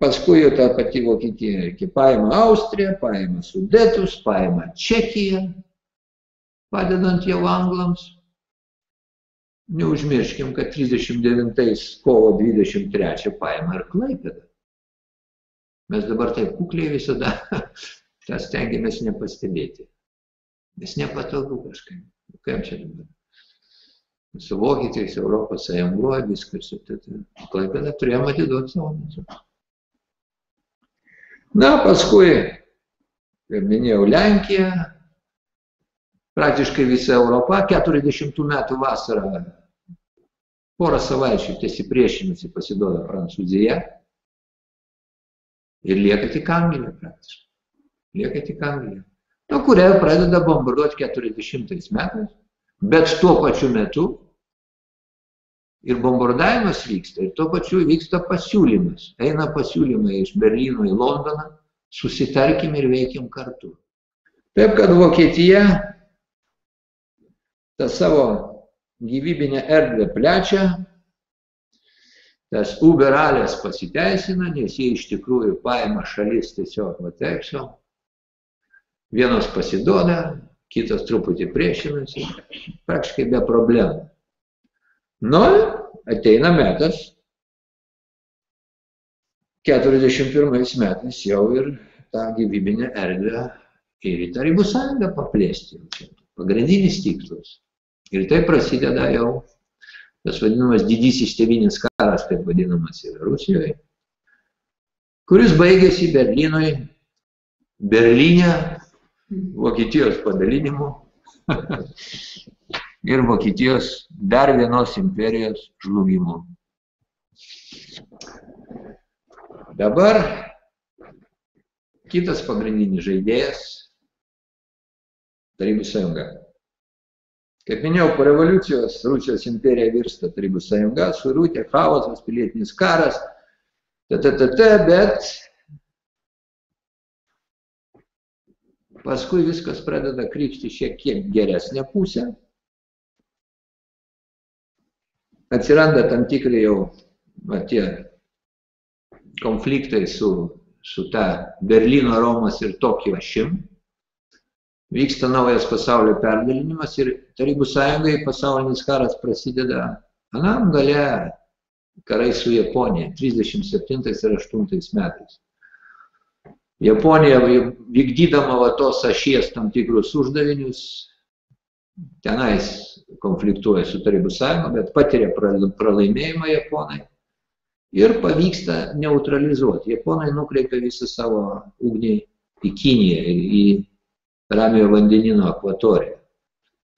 paskui jau ta pati Vokietija paima Austriją, paima Sudetus, paima Čekiją, padedant jau anglams. Neužmirškim, kad 39 kovo 23 paima ir Klaipėdą. Mes dabar taip kukliai visada tą stengiamės nepastebėti. Nes nepatogu kažkaip. Kaip čia dabar? Su Vokietijais, Europos Sąjungoje, viskas. Klaipėdą turėjom atiduoti savo metu. Na, paskui, kaip minėjau, Lenkija, praktiškai visa Europa, 40 metų vasarą, porą savaičių tiesipriešinusi pasiduoda Prancūzija ir lieka tik Anglija praktiškai. Lieka tik Anglija. Nu, kurią pradeda bombarduoti 40 metais, bet tuo pačiu metu ir bombardavimas vyksta, ir tuo pačiu vyksta pasiūlymas. Eina pasiūlymai iš Berlyno į Londoną, susitarkim ir veikim kartu. Taip, kad Vokietija tą savo gyvybinę erdvę plečia, tas uberalės pasiteisina, nes jie iš tikrųjų paima šalis tiesiog va taip sau. Vienos pasiduoda, kitos truputį priešinasi, praktiškai be problemų. Nu, ateina metas, 41 metais jau ir tą gyvybinę erdvę ir į Tarybų Sąjungą paplėsti. Pagrindinis tikslas. Ir tai prasideda jau tas vadinamas didysis tėvyninis karas, taip vadinamas yra Rusijoje, kuris baigėsi Berlyne, Vokietijos padalinimu ir Vokietijos dar vienos imperijos žlugimu. Dabar kitas pagrindinis žaidėjas – Tarybų Sąjunga. Kaip minėjau, po revoliucijos Rusijos imperija virsta Tarybų Sąjunga, surūtė chaosas, pilietinis karas, bet paskui viskas pradeda krypti šiek tiek geresnę pusę. Atsiranda tam tikri jau tie konfliktai su ta Berlyno, Romos ir Tokijo ašim. Vyksta naujas pasaulio perdalinimas ir Tarybų Sąjungai pasaulinis karas prasideda anam gale karai su Japonija 37 ir 8 metais. Japonija vykdydama va tos ašies tam tikrus uždavinius, tenais konfliktuoja su Tarybų Sąjunga, bet patiria pralaimėjimą Japonai ir pavyksta neutralizuoti. Japonai nukreipia visą savo ugnį į Kiniją ir į Ramiojo vandenyno akvatoriją.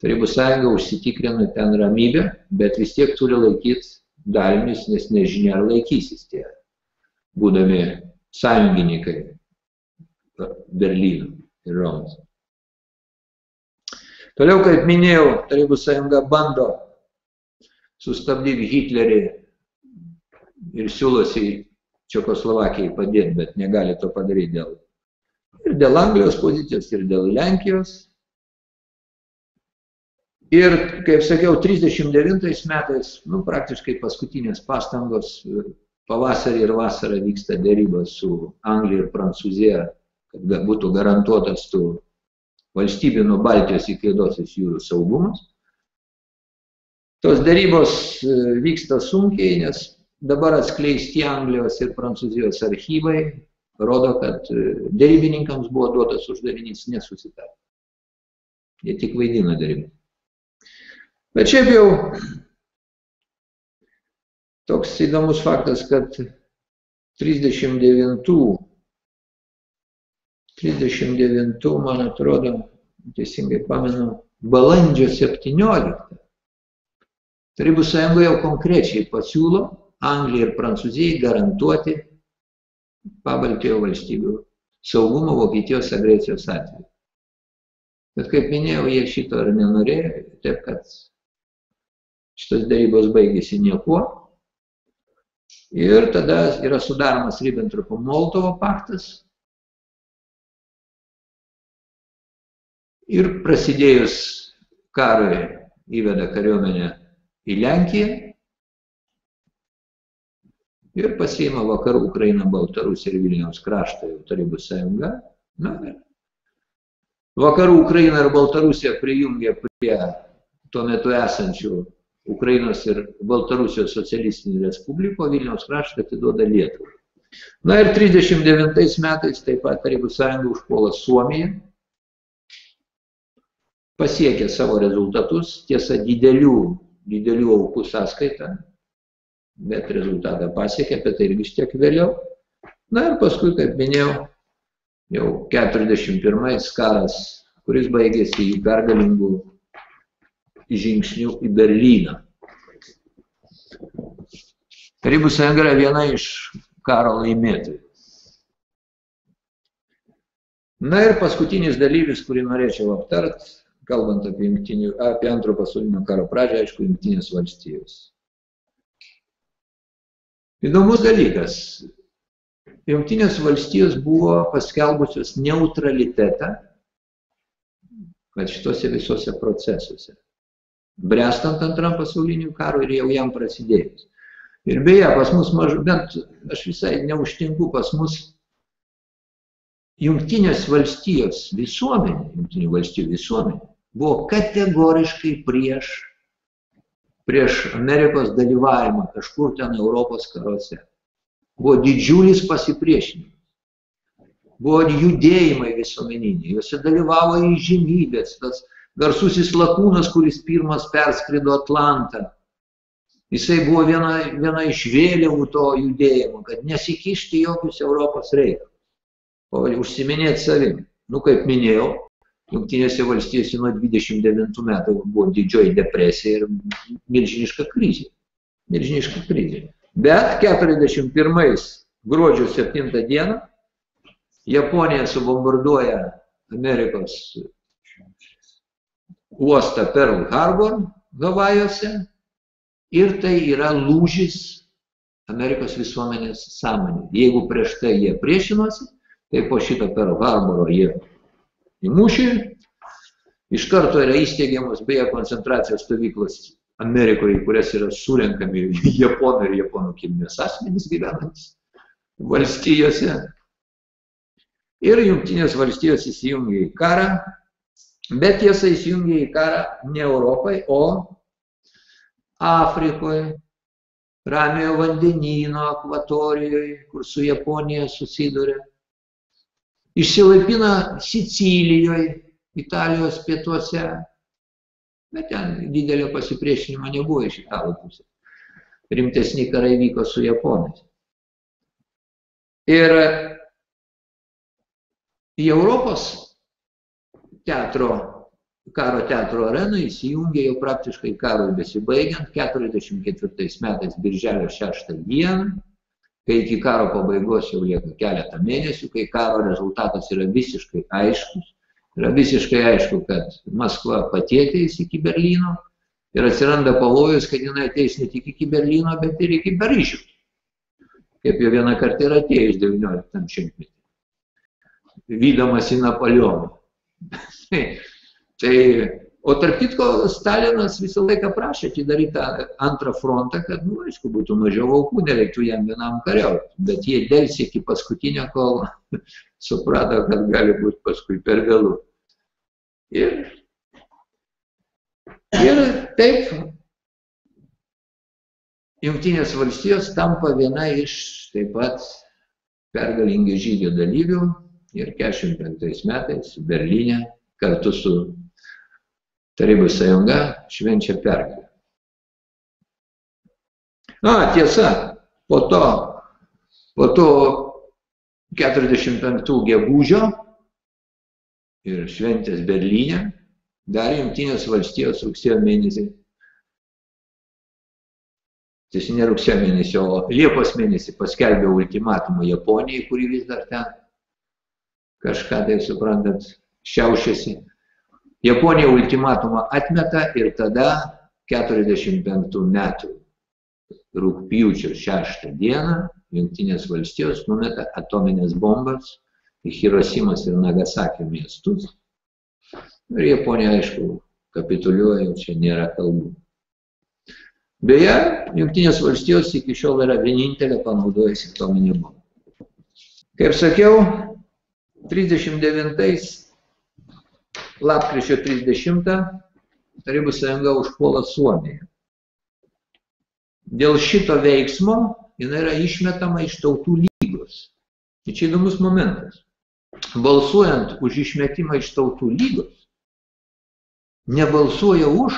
Tarybų Sąjunga užsitikrina ten ramybę, bet vis tiek turi laikyti dalinius, nes nežinia ar laikysis tie, būdami sąjungininkai Berlyno ir Romos. Toliau, kaip minėjau, Tarybų Sąjunga bando sustabdyti Hitlerį ir siūlosi Čekoslovakijai padėti, bet negali to padaryti dėl Anglijos pozicijos, ir dėl Lenkijos. Ir, kaip sakiau, 39 metais, praktiškai paskutinės pastangos, pavasarį ir vasarą vyksta derybos su Anglija ir Prancūzija, kad būtų garantuotas tų valstybių nuo Baltijos iki Juodosios jūros saugumas. Tos derybos vyksta sunkiai, nes dabar atskleisti Anglijos ir Prancūzijos archyvai rodo, kad derybininkams buvo duotas uždavinys nesusitarti. Jie tik vaidina derybą. Bet šiaip jau toks įdomus faktas, kad 39, man atrodo, teisingai pamenu, balandžio 17. Tarybų Sąjunga jau konkrečiai pasiūlo Anglijai ir Prancūzijai garantuoti Pabaltijo valstybių saugumą Vokietijos agresijos atveju. Bet kaip minėjau, jie šito ir nenorėjo, taip kad šitos derybos baigėsi niekuo. Ir tada yra sudaromas Ribbentropo-Molotovo paktas. Ir prasidėjus karui įveda kariuomenę į Lenkiją. ir pasiima vakarų Ukrainą, Baltarusiją ir Vilniaus kraštą jau Tarybų sąjunga. Na, vakarų Ukrainą ir Baltarusiją prijungė prie tuo metu esančių Ukrainos ir Baltarusijos socialistinių respublikų, Vilniaus kraštą atiduoda Lietuvai. Na ir 39 metais taip pat Tarybų sąjunga užpuola Suomiją, pasiekė savo rezultatus, tiesa didelių aukų sąskaitą, bet rezultatą pasiekė, apie tai irgi šiek tiek vėliau. Na ir paskui, kaip minėjau, jau 41 karas, kuris baigėsi į pergalingų žingsnių į Berlyną. Tarybų sąjunga yra viena iš karo laimėtojų. Na ir paskutinis dalyvis, kurį norėčiau aptart, kalbant apie Antrojo pasaulinio karo pradžią, aišku, Jungtinės valstijos. Įdomus dalykas. Jungtinės valstijos buvo paskelbusios neutralitetą, kad šitose visose procesuose. Brestant Antram pasauliniu karu ir jau jam prasidėjus. Ir beje, pas mus, bent aš visai neužtinku, pas mus Jungtinės valstijos visuomenė, Jungtinių valstijų visuomenė, buvo kategoriškai prieš Amerikos dalyvavimą kažkur ten Europos karuose. Buvo didžiulis pasipriešinimas. Buvo judėjimai visuomeniniai, juose dalyvavo įžymybės, tas garsusis Lakūnas, kuris pirmas perskrido Atlantą. Jisai buvo viena iš vėliavų to judėjimo, kad nesikišti jokius Europos reikalus, o užsiminėti savim. Nu, kaip minėjau, Jungtinėse valstijose nuo 29 metų buvo didžioji depresija ir milžiniška krizė. Milžiniška krizė. Bet 41 gruodžio 7 dieną Japonija subombarduoja Amerikos uostą Pearl Harbor Havajuose ir tai yra lūžis Amerikos visuomenės sąmonė. Jeigu prieš tai jie priešinosi, tai po šito Pearl Harboro jie į mūšį, iš karto yra įsteigiamos beje koncentracijos stovyklos Amerikoje, kurias yra surenkami japonų ir japonų kilmės asmenys gyvenantys valstijose. Ir Jungtinės valstijos įsijungia į karą, bet tiesa įsijungia į karą ne Europai, o Afrikoje, Ramiojo vandenyno akvatorijoje, kur su Japonija susiduria. Išsilaipina Sicilijoje, Italijos pietuose, bet ten didelio pasipriešinimo nebuvo iš italų pusės. Rimtesni karai vyko su japonais. Ir į Europos karo teatro areną įsijungė jau praktiškai karui besibaigiant 44 metais birželio 6 dieną, kai iki karo pabaigos jau lieka keletą mėnesių, kai karo rezultatas yra visiškai aiškus. Yra visiškai aišku, kad Maskva pati ateis iki Berlyno ir atsiranda pavojus, kad jinai ateis ne tik iki Berlyno, bet ir iki Paryžiaus. Kaip jau vieną kartą yra atėjus 19 šimtmetį. Vydamas į Napoleoną. O tarp kitko, Stalinas visą laiką prašė atidaryti tą antrą frontą, kad, aišku, būtų mažiau aukų, nereiktų jam vienam kariauti. Bet jie delsė iki paskutinio, kol suprato, kad gali būti paskui per vėlu. Ir taip Jungtinės valstijos tampa viena iš taip pat pergalingų žygio dalyvių ir 45 metais Berlyne kartu su Tarybų sąjunga švenčia pergalę. Tiesa, po to 45 gegužio ir šventės Berlyne dar Jungtinės valstijos rugsėjo mėnesį, tiesa ne rugsėjo mėnesį, o Liepos mėnesį paskelbė ultimatumą Japonijai, kuri vis dar ten kažką tai, suprantat, šiaušiasi. Japonija ultimatumą atmeta ir tada 45 metų rugpjūčio 6 dieną Jungtinės valstijos numeta atominės bombas į Hirosimos ir Nagasakio miestus. Ir Japonija, aišku, kapituliuoja, čia nėra kalbų. Beje, Jungtinės valstijos iki šiol yra vienintelė panaudojusi atominę bombą. Kaip sakiau, 39 lapkričio 30 Tarybų sąjunga užpuola Suomiją. Dėl šito veiksmo jinai yra išmetama iš Tautų lygos. Ir čia įdomus momentas. Balsuojant už išmetimą iš Tautų lygos, nebalsuoja už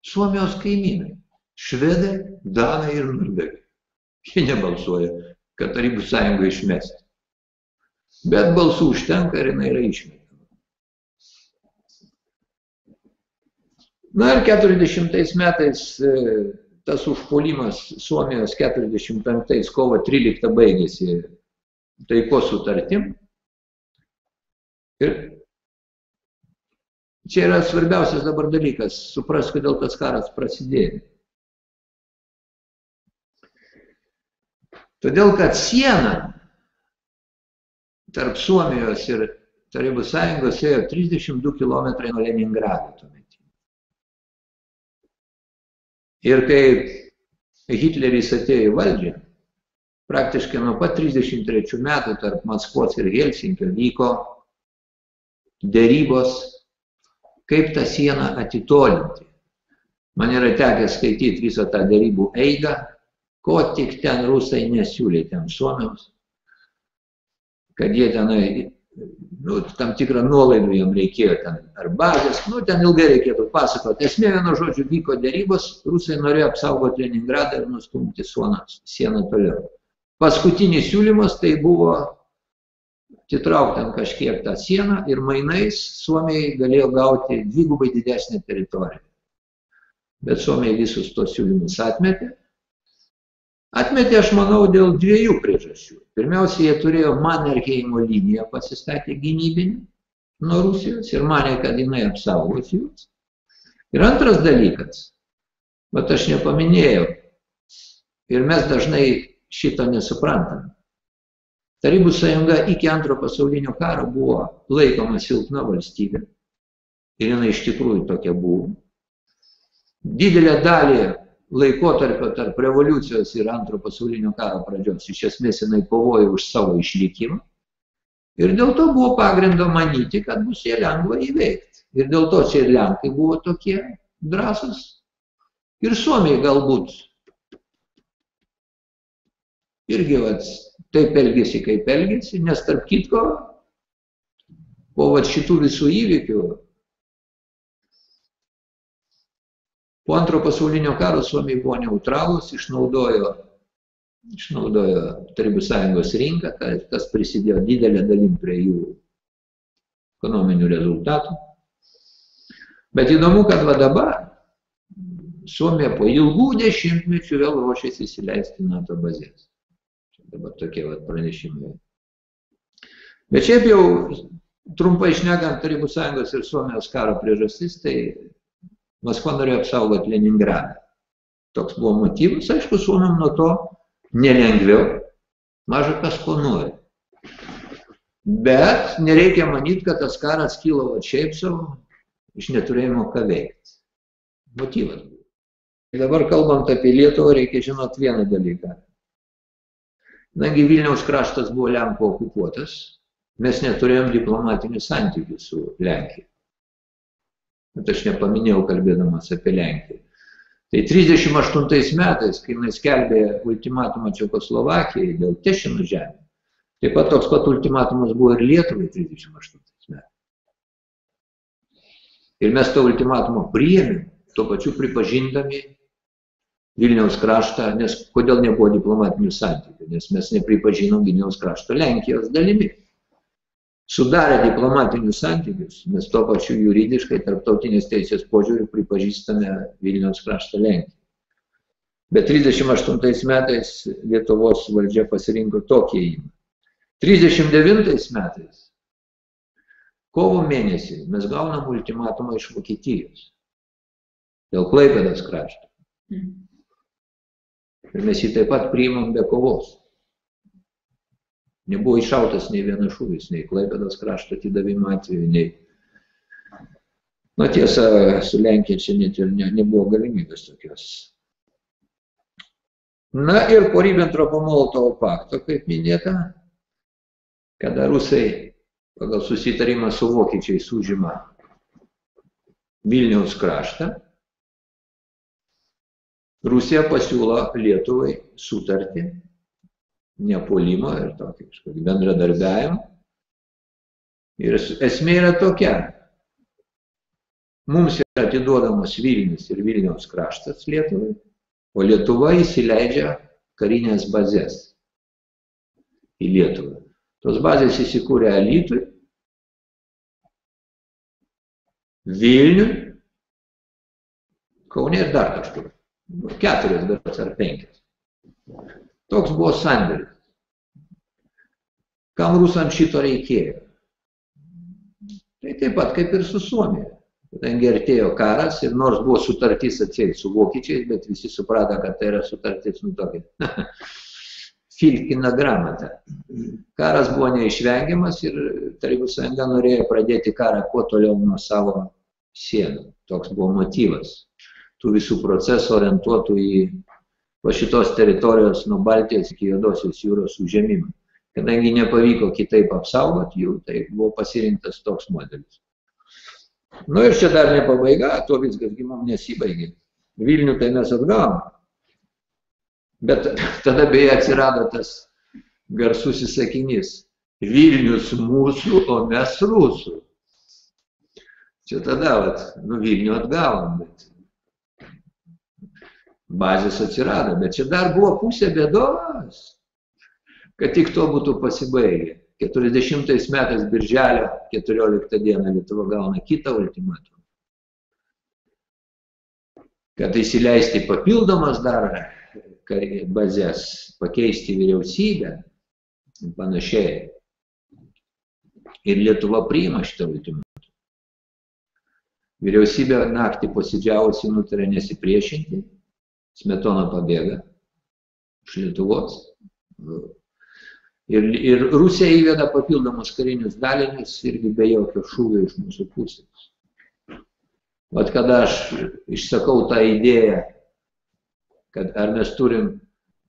Suomijos kaimynai. Švedai, danai ir norvegai. Jie nebalsuoja, kad Tarybų sąjungą išmesti. Bet balsų užtenka ir jinai yra išmetama. Na ir 40 metais tas užpuolimas Suomijos 45 kovo 13 baigėsi taikos sutartim. Ir čia yra svarbiausias dabar dalykas, supras, kodėl tas karas prasidėjo. Todėl, kad siena tarp Suomijos ir Tarybų sąjungos ėjo 32 km nuo Leningrado tuomet. Ir kai Hitleris atėjo į valdžią, praktiškai nuo pat 33 metų tarp Maskvos ir Helsinkio vyko derybos, kaip tą sieną atitolinti. Man yra tekę skaityti visą tą derybų eigą, ko tik ten rusai nesiūlė ten suomiams, kad jie tenai, tam tikrą nuolaidų jam reikėjo ten, ar bazės, ten ilgai reikėtų pasakoti. Esmė vieno žodžiu vyko derybos, rusai norėjo apsaugoti Leningradą ir nustumti sieną toliau. Paskutinis siūlymas tai buvo atitraukti ant kažkiek tą sieną ir mainais Suomijai galėjo gauti dvigubai didesnę teritoriją. Bet Suomija visus tos siūlymus atmetė. Atmetė, aš manau, dėl dviejų priežasčių. Pirmiausia, jie turėjo Mannerheimo liniją pasistatę gynybinį nuo Rusijos ir manė, kad jinai apsaugos juos. Ir antras dalykas, bet aš nepaminėjau, ir mes dažnai šito nesuprantam. Tarybų sąjunga iki Antro pasaulinio karo buvo laikoma silpna valstybė. Ir jinai iš tikrųjų tokia buvo. Didelę dalį laikotarpio tarp revoliucijos ir Antro pasaulinio karo pradžios iš esmės jinai kovojo už savo išlikimą. Ir dėl to buvo pagrindo manyti, kad bus jie lengva įveikti. Ir dėl to čia ir Lenkai buvo tokie drąsūs. Ir Suomiai galbūt irgi taip elgėsi, kaip elgėsi, nes tarp kitko, po šitų visų įvykių, po Antro pasaulinio karo Suomiai buvo neutralūs, išnaudojo Tarybų sąjungos rinką, kas prisidėjo didelę dalim prie jų ekonominių rezultatų. Bet įdomu, kad dabar Suomija po ilgų dešimtmečių vėl ruošiasi įsileisti NATO bazės. Dabar tokie pranešimai. Bet šiaip jau, trumpai šnekant, Tarybų sąjungos ir Suomijos karo priežastis, tai Maskva norėjo apsaugoti Leningradą. Toks buvo motyvas, aišku, Suomiam nuo to nelengviau, maža kas ko nori. Bet nereikia manyti, kad tas karas kilo šiaip savo, iš neturėjimo ką veikti. Motyvas buvo. Dabar kalbant apie Lietuvą, reikia žinoti vieną dalyką. Nagi Vilniaus kraštas buvo Lenkų okupuotas, mes neturėjom diplomatinių santykių su Lenkija. Bet aš nepaminėjau kalbėdamas apie Lenkiją. Tai 38 metais, kai jis skelbė ultimatumą Čekoslovakijai dėl Tešino žemė, taip pat toks pat ultimatumas buvo ir Lietuvai 38 metais. Ir mes tą ultimatumą priėmėm, tuo pačiu pripažindami Vilniaus kraštą, nes kodėl nebuvo diplomatinių santykių, nes mes nepripažinom Vilniaus krašto Lenkijos dalimi. Sudarę diplomatinius santykius, mes tuo pačiu juridiškai tarptautinės teisės požiūriu pripažįstame Vilniaus kraštą Lenkiją. Bet 38 metais Lietuvos valdžia pasirinko tokį ėjimą. 39 metais, kovo mėnesį, mes gaunam ultimatumą iš Vokietijos dėl Klaipėdos krašto. Ir mes jį taip pat priimam be kovos. Nebuvo iššautas nei vienas šūvis, nei Klaipėdos krašto atidavimo atveju, nei... Na tiesa, su Lenkija čia net ir nebuvo galimybės tokios. Na ir po Ribentropo-Molotovo pakto, kaip minėta, kada rusai pagal susitarimą su vokiečiais užima Vilniaus kraštą, Rusija pasiūlo Lietuvai sutartį, nepuolimo ir tokį kažkokį bendradarbiavimą. Ir esmė yra tokia. Mums yra atiduodamas Vilnius ir Vilniaus kraštas Lietuvai, o Lietuva įsileidžia karinės bazės į Lietuvą. Tos bazės įsikūrė Alytui, Vilniui, Kaune ir dar kažkur. 4 berods ar 5. Toks buvo sandoris. Kam rusams šito reikėjo? Tai taip pat kaip ir su Suomija. Kadangi artėjo karas ir nors buvo sutartis atseit su vokiečiais, bet visi suprato, kad tai yra sutartis tokia filkina gramata. Karas buvo neišvengiamas ir Tarybų sąjunga norėjo pradėti karą kuo toliau nuo savo sienų. Toks buvo motyvas. Tų visų procesų orientuotų į šitos teritorijos nuo Baltijos iki Juodosios jūros užėmimą. Kadangi nepavyko kitaip apsaugoti jų, tai buvo pasirinktas toks modelis. Nu ir čia dar ne pabaiga, to viskas mums nesibaigė. Vilnių tai mes atgavom. Bet tada beje atsirado tas garsusis sakinys. Vilnius mūsų, o mes rusų. Čia tada, Vilnių atgavom, bet bazės atsirado. Bet čia dar buvo pusė bėdos, kad tik to būtų pasibaigę. 40 metais birželio 14 dieną Lietuva gauna kitą ultimatumą. Kad įsileisti papildomas dar bazės, pakeisti vyriausybę ir panašiai. Ir Lietuva priima šitą ultimatumą. Vyriausybė naktį posėdžiavusi nutarė nesipriešinti, Smetona pabėga iš Lietuvos. Ir Rusija įveda papildomus karinius dalinius irgi be jokio šūvio iš mūsų pusės. Vat kada aš išsakau tą idėją, kad ar mes turim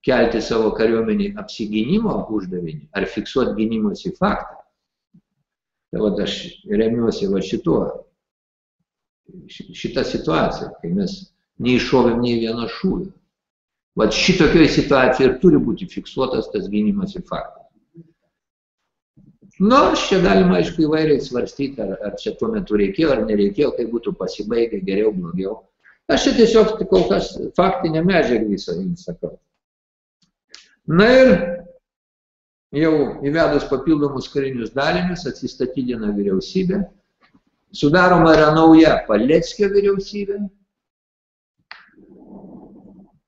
kelti savo kariuomenį apsigynimo uždavinį, ar fiksuoti gynimosi faktą, tai vat aš remiuosi šitą situaciją, kai mes neiššovėm nei vieno šūvio. Vat šitokioj situacijoje ir turi būti fiksuotas tas gynimosi faktas. Nors čia galima, aišku, įvairiai svarstyti, ar čia tuo metu reikėjo, ar nereikėjo, kai būtų pasibaigę geriau, blogiau. Aš čia tiesiog kol kas faktinę medžiagą visą jums sakau. Na ir jau įvedus papildomus karinius dalinius, atsistatydina vyriausybė, sudaroma yra nauja Paleckio vyriausybė.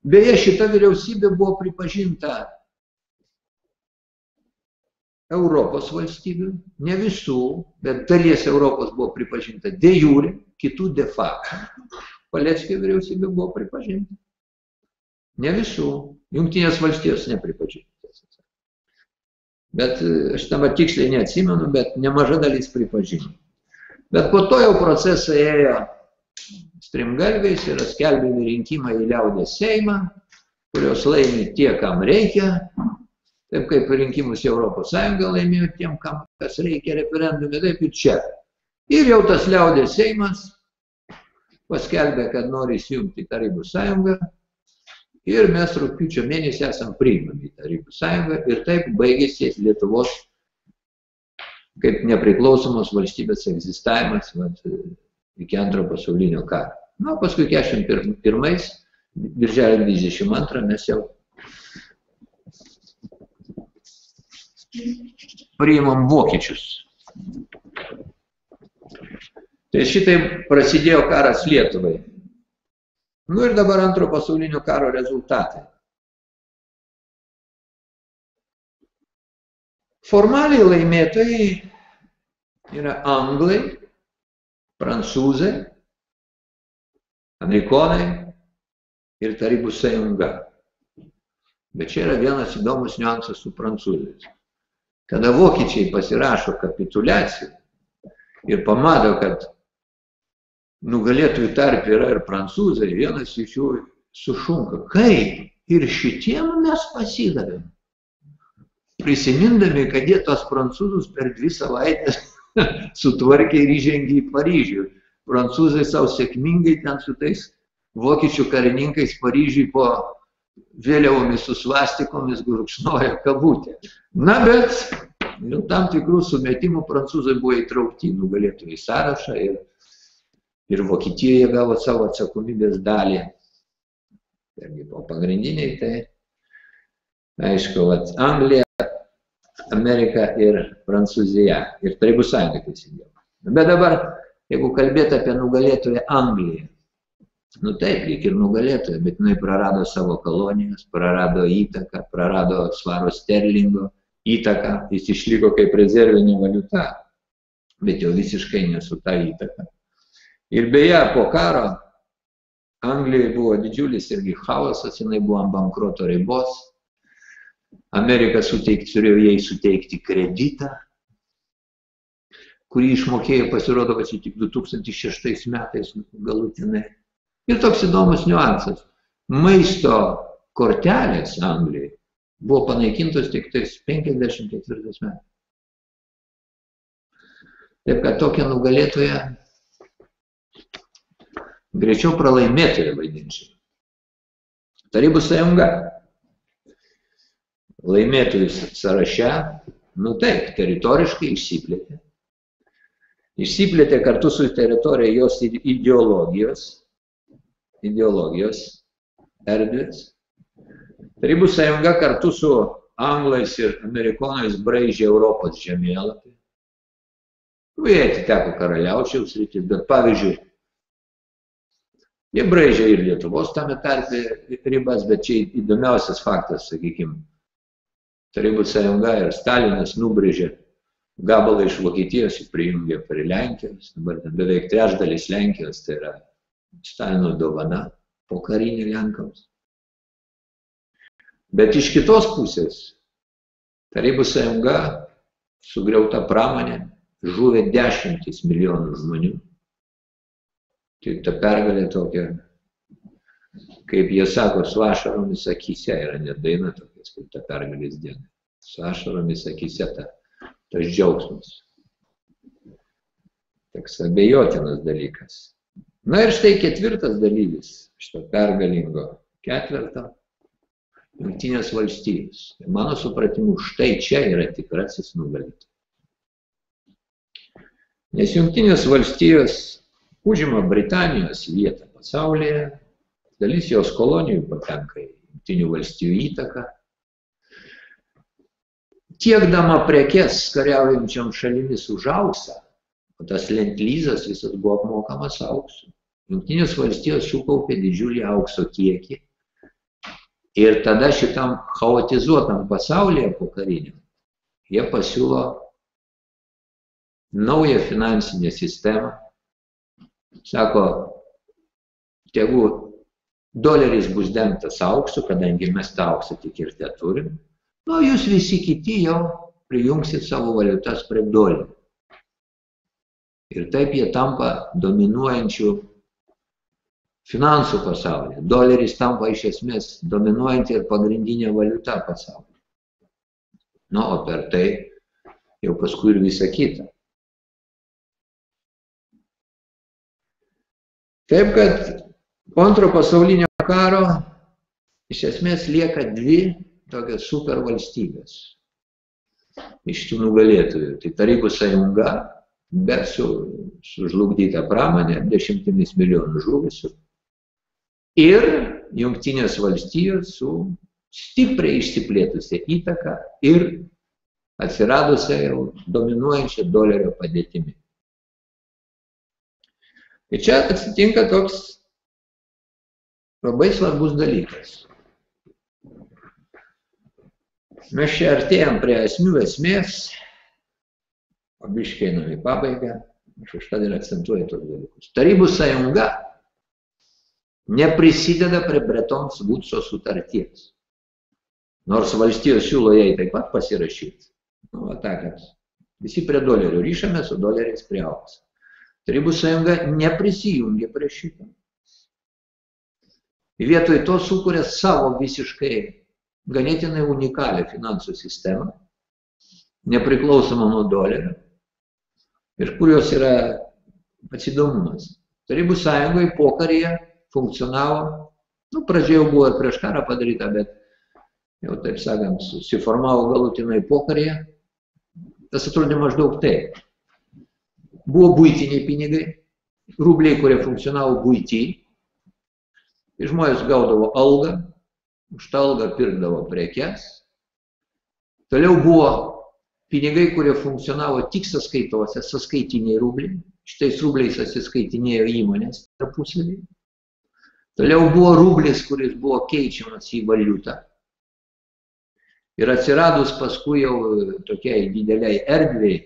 Beje, šita vyriausybė buvo pripažinta Europos valstybių, ne visų, bet dalies Europos buvo pripažinta de jure, kitų de facto. Paleckio vyriausybė buvo pripažinta. Ne visų. Jungtinės valstijos nepripažintas. Bet aš dabar tiksliai neatsimenu, bet nemaža dalis pripažino. Bet po to jau procesai ėjo strimgalviais ir skelbiami rinkimai į liaudės Seimą, kurios laimi tie, kam reikia. Taip kaip rinkimus į Europos Sąjungą laimėjo tiem, kam kas reikia referendume, taip ir čia. Ir jau tas liaudės Seimas paskelbė, kad nori įsijungti į Tarybų Sąjungą. Ir mes rugpjūčio mėnesį esam priimami į Tarybų Sąjungą. Ir taip baigėsi Lietuvos kaip nepriklausomos valstybės egzistavimas iki Antrojo pasaulinio karo. Na, paskui 41 birželio 22 mes jau priimam vokiečius. Tai šitai prasidėjo karas Lietuvai. Nu ir dabar Antrojo pasaulinio karo rezultatai. Formaliai laimėtojai yra anglai, prancūzai, amerikonai ir Tarybų sąjunga. Bet čia yra vienas įdomus niuansas su prancūzais. Kada vokiečiai pasirašo kapituliaciją ir pamato, kad nugalėtojų tarpe yra ir prancūzai, vienas iš jų sušunka. Kaip? Ir šitiem mes pasidavėm. Prisimindami, kad jie tos prancūzus per 2 savaitės sutvarkė ir įžengė į Paryžių. Prancūzai savo sėkmingai ten su tais vokiečių karininkais Paryžiui po vėliavomis su svastikomis gurkšnojo kabutę. Na, bet dėl tam tikrų sumetimų prancūzai buvo įtraukti nugalėtojų sąrašą ir Vokietijoje gavo savo atsakomybės dalį. O pagrindiniai tai, aišku, Anglija, Amerika ir Prancūzija ir Tarybų sąjunga prisidėjo. Bet dabar, jeigu kalbėti apie nugalėtoją Angliją, nu taip, lyg ir nugalėtoja, bet jinai prarado savo kolonijas, prarado įtaką, prarado svaro sterlingo įtaką, jis išliko kaip rezervinė valiuta, bet jau visiškai nesu tą įtaką. Ir beje, po karo Anglijai buvo didžiulis irgi chaosas, jinai buvo ant bankroto ribos. Amerika turėjo jai suteikti kreditą, kurį išmokėjo, pasirodo, kad tik 2006 metais galutinai. Ir toks įdomus niuansas. Maisto kortelės Anglijai buvo panaikintos tik tais 54 metais. Taip, kad tokia nugalėtoja greičiau pralaimėtoja vaidinčiau. Tarybų sąjunga laimėtojų sąraše, nu taip, teritoriškai išsiplėtė. Išsiplėtė kartu su teritorija jos ideologijos erdvės. Tarybų sąjunga kartu su anglais ir amerikonais braižė Europos žemėlapį. Jie atiteko karaliaučiaus sritis, bet pavyzdžiui, jie braižė ir Lietuvos tame tarpe ribas, bet čia įdomiausias faktas, sakykime, Tarybų sąjunga ir Stalinas nubrėžė gabalą iš Vokietijos ir prijungė prie Lenkijos. Dabar beveik trečdalis Lenkijos, tai yra Stalino dovana pokarinė Lenkams. Bet iš kitos pusės Tarybų sąjunga sugriauta pramonė, žuvė 10 milijonų žmonių. Tai ta pergalė tokia, kaip jie sako, su ašaromis akyse, yra net daina tokia, kaip ta pergalės diena. Su ašaromis akyse tas džiaugsmas. Toks abejotinas dalykas. Na ir štai ketvirtas dalyvis šito pergalingo ketverto – Jungtinės valstijos. Mano supratimu, štai čia yra tikrasis nugalėtojas. Nes Jungtinės valstijos užima Britanijos vietą pasaulyje, dalis jos kolonijų patenka į Jungtinių valstijų įtaką. Tiekdama prekes kariaujančiam šalimis už auksą, o tas lentlyzas visas buvo apmokamas auksu. Jungtinės valstijos sukaupė didžiulį aukso kiekį ir tada šitam chaotizuotam pasaulyje pokariniam jie pasiūlo naują finansinę sistemą. Sako, tegu doleris bus dengtas auksu, kadangi mes tą auksą tik ir te turim, nu, jūs visi kiti jau prijungsit savo valiutas prie dolerių. Ir taip jie tampa dominuojančių finansų pasaulyje. Doleris tampa iš esmės dominuojanti ir pagrindinė valiuta pasaulyje. Nu, o per tai jau paskui ir visa kita. Taip, kad po antro pasaulinio karo iš esmės lieka dvi tokios supervalstybės iš tų nugalėtojų. Tai Tarybų sąjunga, bet su sužlugdyta pramonė, 10 milijonų žuvusių. Ir Jungtinės valstijos su stipriai išsiplėtusia įtaka ir atsiradusia jau dominuojančia dolerio padėtimi. Tai čia atsitinka toks labai svarbus dalykas. Mes čia artėjam prie esmės, o biškai einam į pabaigą, aš už tą ir akcentuoju tos dalykus. Tarybų sąjunga neprisideda prie Bretton Woodso sutarties. Nors valstijos siūlo jai taip pat pasirašyti. Nu, ta, kad visi prie dolerių ryšame, su doleriais prie aukso. Tarybų sąjunga neprisijungia prie šito. Vietoj to sukuria savo visiškai ganėtinai unikalią finansų sistemą, nepriklausomą nuo dolerio. Ir kurios yra pats įdomumas. Tarybų sąjungoje pokaryje funkcionavo, nu, pradžioje jau buvo ir prieš karą padaryta, bet jau, taip sakant, susiformavo galutinai pokaryje. Tas atrodė maždaug taip. Buvo buitiniai pinigai, rubliai, kurie funkcionavo buitį. Žmonės gaudavo algą, už tą algą pirkdavo prekes. Toliau buvo pinigai, kurie funkcionavo tik sąskaitose, sąskaitiniai rubliai. Šitais rubliais atsiskaitinėjo įmonės tarpusavy. Toliau buvo rublis, kuris buvo keičiamas į valiutą. Ir atsiradus paskui jau tokiai dideliai erdvei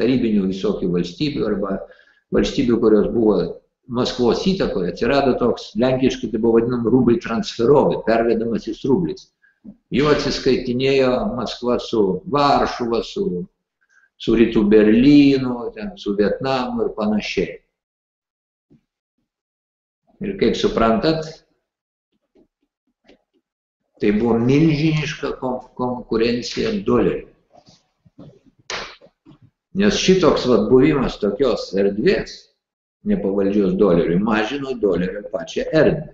tarybinių visokių valstybių arba valstybių, kurios buvo Maskvos įtakoje, atsirado toks lenkiškai, tai buvo vadinam rubliai transferovai, pervedamasis rublis. Jų atsiskaitinėjo Maskva su Varšuva, su Rytų Berlynu, su Vietnamu ir panašiai. Ir kaip suprantat, tai buvo milžiniška konkurencija doleriui. Nes šitoks buvimas tokios erdvės, nepavaldžios doleriui, mažino dolerio pačią erdvę.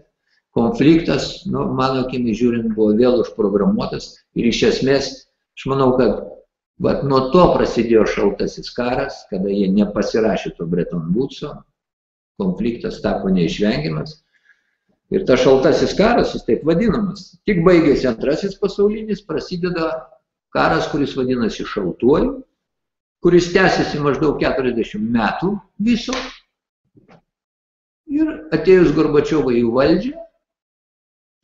Konfliktas, nu, mano akimi žiūrint, buvo vėl užprogramuotas ir iš esmės, aš manau, kad nuo to prasidėjo šaltasis karas, kada jie nepasirašė to Bretton Woodso, konfliktas tapo neišvengiamas. Ir tas šaltasis karas, jis taip vadinamas, tik baigėsi antrasis pasaulinis, prasideda karas, kuris vadinasi šaltuoju, kuris tęsiasi maždaug 40 metų viso. Ir atėjus Gorbačiovui į valdžią,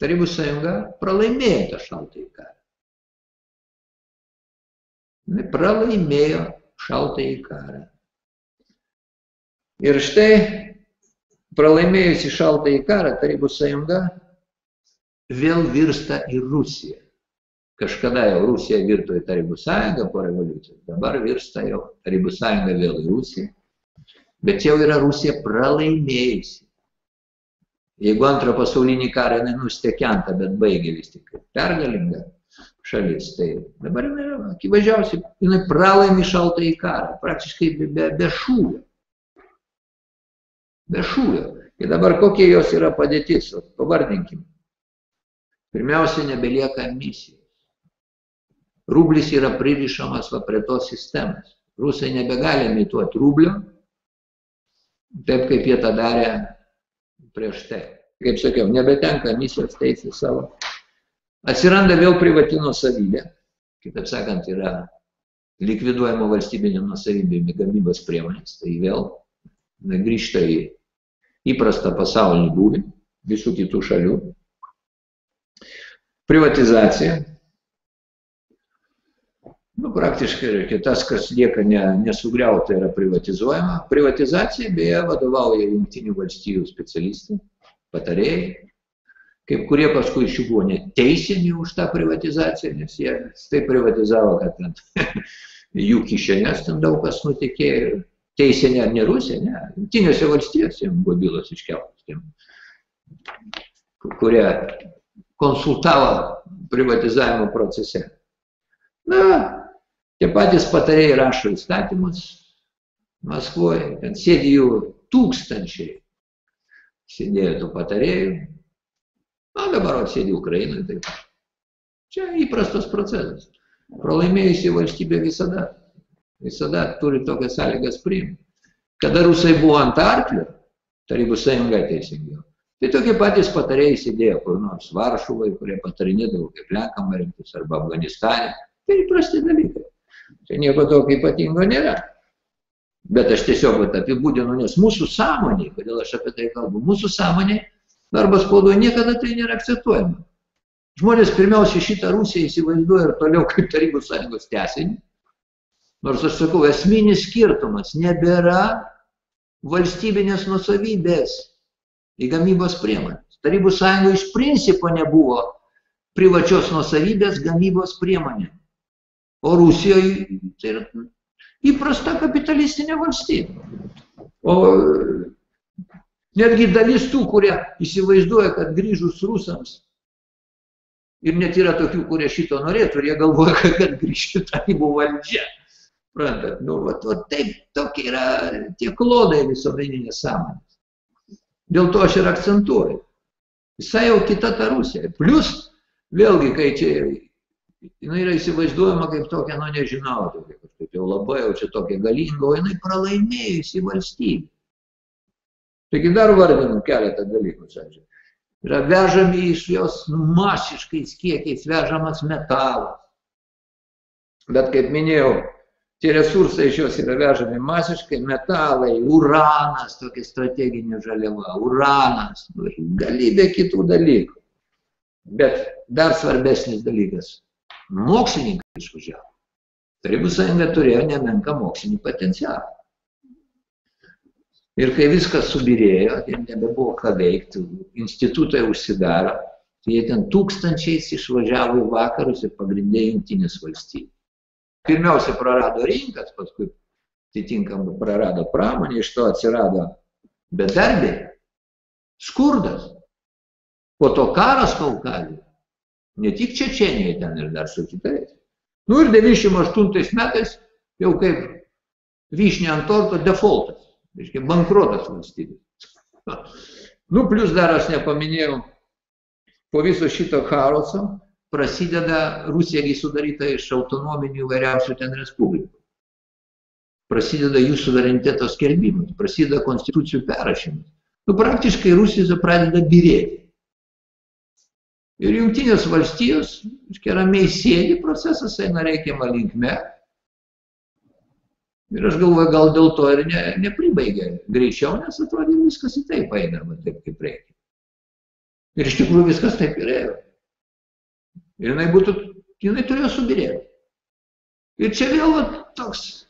Tarybų sąjunga pralaimėjo tą šaltąjį karą. Pralaimėjo šaltąjį karą. Ir štai, pralaimėjusi šaltąjį karą, Tarybų sąjunga vėl virsta į Rusiją. Kažkada jau Rusija virto į Tarybų sąjungą po revoliucijos, dabar virsta jau Tarybų sąjunga vėl į Rusiją. Bet jau yra Rusija pralaimėjusi. Jeigu antrą pasaulinį karą jinai nustekenta, bet baigė vis tik pergalinga šalis, tai dabar jinai yra akivaizdžiausiai, jinai pralaimi šaltąjį karą, praktiškai be šūvio. Be šūvio. Ir dabar kokie jos yra padėtis, pavardinkim. Pirmiausia, nebelieka misijos. Rublis yra pririšamas prie tos sistemos. Rusai nebegali imituoti rublio, taip kaip jie tą darė prieš tai. Kaip sakiau, nebetenka misijos teisės savo. Atsiranda vėl privati nuosavybė, kitaip sakant, yra likviduojama valstybinė nuosavybė gamybos priemonės, tai vėl grįžta į įprastą pasaulinį būvį visų kitų šalių. Privatizacija. Nu, praktiškai kitas, kas lieka nesugriauta, yra privatizuojama. Privatizacija beje vadovauja Jungtinių valstijų specialistai, patarėjai. Kaip kurie paskui iš jų buvo neteisiami už tą privatizaciją, nes jie taip privatizavo, kad jų kišenės ten daug kas nutekėjo. Teisė ne Rusija, ne. Jungtinėse valstijose buvo bylos iškeltos, kurie konsultavo privatizavimo procese. Na, tie patys patarėjai rašo įstatymus Maskvoje, ten sėdi jų tūkstančiai, sėdėjo tų patarėjų, na dabar sėdi Ukrainoje, taip. Čia įprastas procesas. Pralaimėjusi valstybė visada turi tokias sąlygas priimti. Kada rusai buvo ant arklio, Tarybų sąjunga teisingiau, tai tokie patys patarėjai sėdėjo kur nors Varšuvai, kurie patarinėdavo kaip Lenkam rinktis arba Afganistane. Tai įprasti dalykai. Čia nieko tokio ypatingo nėra. Bet aš tiesiog apibūdinu, nes mūsų sąmonė, kodėl aš apie tai kalbu, mūsų sąmonė, arba spaudoje niekada tai nėra akcentuojama. Žmonės pirmiausia šitą Rusiją įsivaizduoja ir toliau kaip Tarybų sąjungos tęsinį. Nors aš sakau, esminis skirtumas, nebėra valstybinės nuosavybės į gamybos priemonės. Tarybų sąjungoje iš principo nebuvo privačios nuosavybės gamybos priemonė. O Rusijoje tai yra įprasta kapitalistinė valstybė. O Netgi dalis tų, kurie įsivaizduoja, kad grįžus rusams, ir net yra tokių, kurie šito norėtų, ir jie galvoja, kad grįžti tarybų valdžia. Prantat, nu, taip, tokie yra tie klodai visuomeninės sąmonės. Dėl to aš ir akcentuoju. Visai jau kita ta Rusija. Plus, vėlgi, kai čia jinai yra įsivaizduojama kaip tokia, nu nežinau, tokia, kažkaip jau labai jau čia tokia galinga, o jinai pralaimėjusi valstybė. Taigi dar vardinu keletą dalykų. Yra vežami iš jos masiškais kiekiais vežamas metalas. Bet kaip minėjau, tie resursai iš jos yra vežami masiškai, metalai, uranas, tokia strateginė žaliava, uranas, galybė kitų dalykų. Bet dar svarbesnis dalykas, mokslininkai išvažiavo. Tarybų sąjunga turėjo nemenką mokslinį potencialą. Ir kai viskas subirėjo, ir nebebuvo ką veikti, institutai užsidaro, tai jie ten tūkstančiais išvažiavo į vakarus ir pagrindė Jungtinės valstijos. Pirmiausia prarado rinkas, paskui atitinkamai prarado pramonę, iš to atsirado bedarbiai, skurdas. Po to karas Kaukazėje, ne tik Čečėnijoje ten ir dar su kitais. Nu ir 98 metais jau kaip vyšnia ant torto defaultas, reiškia bankrotas valstybės. Nu plus dar aš nepaminėjau, po viso šito chaoso prasideda Rusijagi sudaryta iš autonominių įvairiausių ten respublikų. Prasideda jų suvereniteto skelbimas, prasideda konstitucijų perrašymas. Nu praktiškai Rusija pradeda byrėti. Ir Jungtinės valstijos, ramiai sėdi, procesas eina reikiamą linkme. Ir aš galvoju, gal dėl to ir nepribaigė greičiau, nes atrodė viskas į taip eina, taip kaip reikia. Ir iš tikrųjų viskas taip ir ėjo. Ir jinai turėjo subirėti. Ir čia vėl toks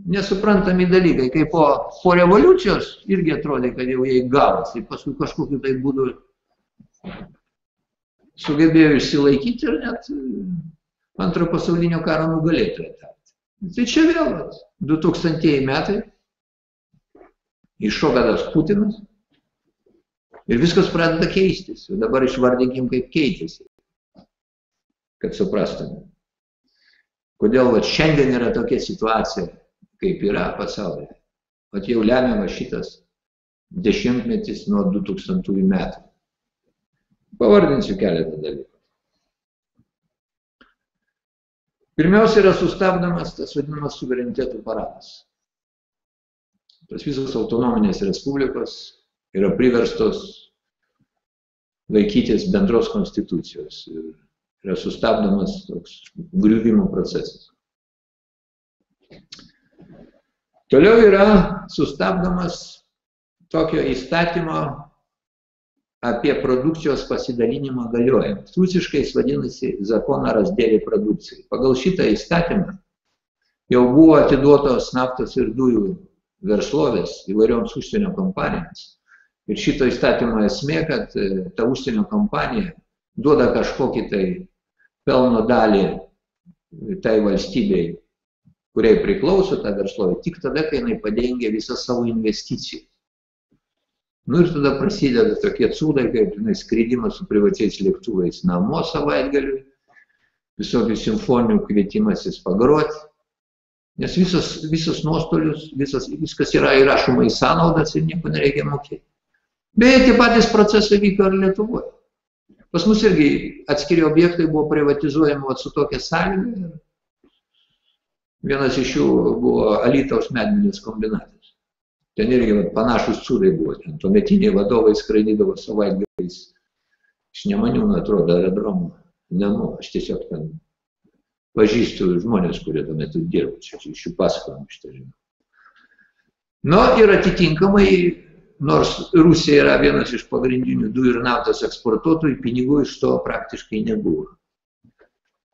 nesuprantami dalykai, kai po revoliucijos irgi atrodė, kad jau jai gavosi, paskui kažkokiu tai būdu sugebėjo išsilaikyti ir net antrojo pasaulinio karo nugalėtoją tapti. Tai čia vėl 2000 metai, iššoka tas Putinas ir viskas pradeda keistis. Ir dabar išvardinkim, kaip keitėsi, kad suprastume. Kodėl šiandien yra tokia situacija, kaip yra pasaulyje. Jau lemiamas šitas dešimtmetis nuo 2000 metų. Pavardinsiu keletą dalykų. Pirmiausia yra sustabdomas tas vadinamas suverenitetų paradas. Tas visos autonominės respublikos yra priverstos laikytis bendros konstitucijos ir yra sustabdomas toks griuvimo procesas. Toliau yra sustabdomas tokio įstatymo apie produkcijos pasidalinimą galiojimas. Rusiškai jis vadinasi Zakon o разделе продукции. Pagal šitą įstatymą jau buvo atiduotos naftos ir dujų verslovės įvairioms užsienio kompanijoms. Ir šito įstatymo esmė, kad ta užsienio kompanija duoda kažkokį tai pelno dalį tai valstybei, kuriai priklauso ta verslovė, tik tada, kai jinai padengia visą savo investiciją. Nu ir tada prasideda tokie cūdai, kaip skridimas su privačiais lėktuvais namo savaitgaliui, visokių simfonijų kvietimasis pagroti, nes visas nuostolius, viskas yra įrašoma į sąnaudas ir nieko nereikia mokėti. Beje, tie patys procesai vyko ir Lietuvoje. Pas mus irgi atskiri objektai buvo privatizuojami su tokia sąlyga. Vienas iš jų buvo Alytaus medvilnės kombinatas. Ten irgi panašus cūdai buvo. Ten tuometiniai vadovai skraidydavo savaitgaliais iš Nemaniūno, atrodo, aerodromo namo. Aš tiesiog ten pažįstu žmonės, kurie tuo metu dirbo. Iš jų pasakojimų šitą žinau. Nu ir atitinkamai, nors Rusija yra vienas iš pagrindinių dujų ir naftos eksportuotojų, pinigų iš to praktiškai nebuvo.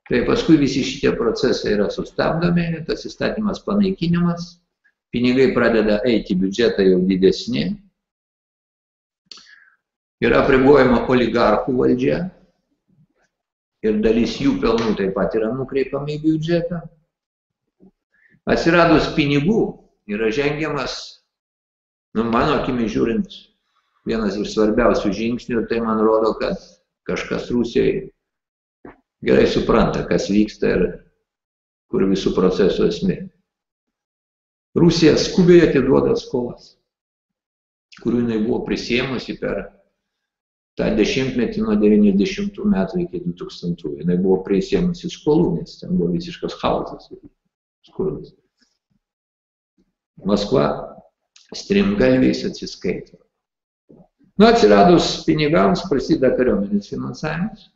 Tai paskui visi šitie procesai yra sustabdomi, tas įstatymas panaikinimas, pinigai pradeda eiti biudžetą jau didesni, yra apribojama oligarchų valdžia ir dalis jų pelnų taip pat yra nukreipiama į biudžetą. Atsiradus pinigų yra žengiamas Nu, mano akimi žiūrint, vienas iš svarbiausių žingsnių ir tai man rodo, kad kažkas Rusijai gerai supranta, kas vyksta ir kur visų procesų esmė. Rusija skubiai atiduoda skolas, kurių jinai buvo prisėmusi per tą dešimtmetį nuo 90 metų iki 2000. Jinai buvo prisėmusi skolų, nes ten buvo visiškas chaosas. Skurdas. Maskva strimgalviais atsiskaito. Nu, atsiradus pinigams prasideda kariuomenės finansavimas.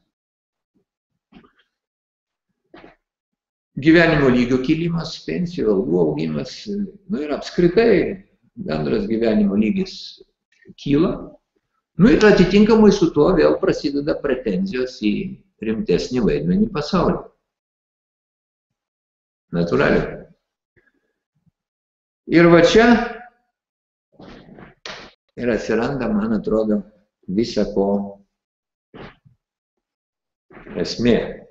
Gyvenimo lygio kilimas, pensijų algų augimas, nu ir apskritai bendras gyvenimo lygis kyla. Nu ir atitinkamai su tuo vėl prasideda pretenzijos į rimtesnį vaidmenį pasaulyje. Natūraliai. Ir va čia ir atsiranda, man atrodo, visa ko esmė.